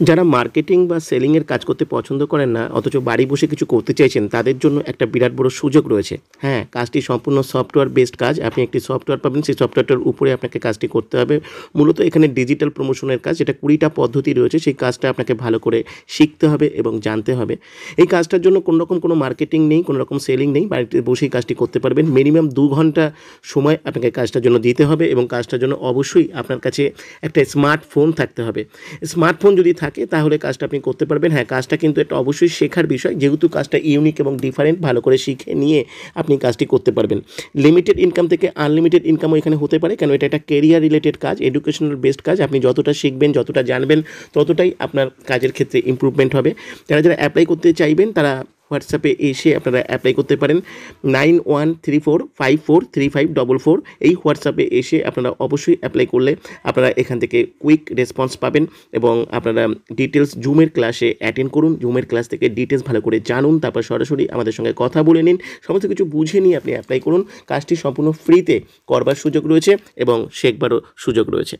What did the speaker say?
যারা মার্কেটিং বা সেলিংয়ের কাজ করতে পছন্দ করেন না অথচ বাড়ি বসে কিছু করতে চাইছেন তাদের জন্য একটা বিরাট বড় সুযোগ রয়েছে। হ্যাঁ, কাজটি সম্পূর্ণ সফটওয়্যার বেসড কাজ। আপনি একটি সফটওয়্যার পাবেন, সেই সফটওয়্যারটার উপরে আপনাকে কাজটি করতে হবে। মূলত এখানে ডিজিটাল প্রমোশনের কাজ, যেটা 20টা পদ্ধতি রয়েছে, সেই কাজটা আপনাকে ভালো করে শিখতে হবে এবং জানতে হবে। এই কাজটার জন্য কোনোরকম কোনো মার্কেটিং নেই, কোনো রকম সেলিং নেই, বাড়িতে বসেই কাজটি করতে পারবেন। মিনিমাম 2 ঘন্টা সময় আপনাকে কাজটার জন্য দিতে হবে এবং কাজটার জন্য অবশ্যই আপনার কাছে একটা স্মার্টফোন থাকতে হবে। স্মার্টফোন যদি থাকে তাহলে কাজটা আপনি করতে পারবেন। হ্যাঁ, কাজটা কিন্তু একটা অবশ্যই শেখার বিষয়, যেহেতু কাজটা ইউনিক এবং ডিফারেন্ট, ভালো করে শিখে নিয়ে আপনি কাজটি করতে পারবেন। লিমিটেড ইনকাম থেকে আনলিমিটেড ইনকামও এখানে হতে পারে, কেন এটা একটা কেরিয়ার রিলেটেড কাজ, এডুকেশনাল বেসড কাজ। আপনি যতটা শিখবেন, যতটা জানবেন, ততটাই আপনার কাজের ক্ষেত্রে ইমপ্রুভমেন্ট হবে। যারা যারা অ্যাপ্লাই করতে চাইবেন তারা হোয়াটসঅ্যাপে এসে আপনারা অ্যাপ্লাই করতে পারেন। 9134543544 এই হোয়াটসঅ্যাপে এসে আপনারা অবশ্যই অ্যাপ্লাই করলে আপনারা এখান থেকে কুইক রেসপন্স পাবেন এবং আপনারা ডিটেলস জুমের ক্লাসে অ্যাটেন্ড করুন। জুমের ক্লাস থেকে ডিটেলস ভালো করে জানুন, তারপর সরাসরি আমাদের সঙ্গে কথা বলে নিন। সমস্ত কিছু বুঝে নিয়ে আপনি অ্যাপ্লাই করুন। কাজটি সম্পূর্ণ ফ্রিতে করবার সুযোগ রয়েছে এবং শেখবারও সুযোগ রয়েছে।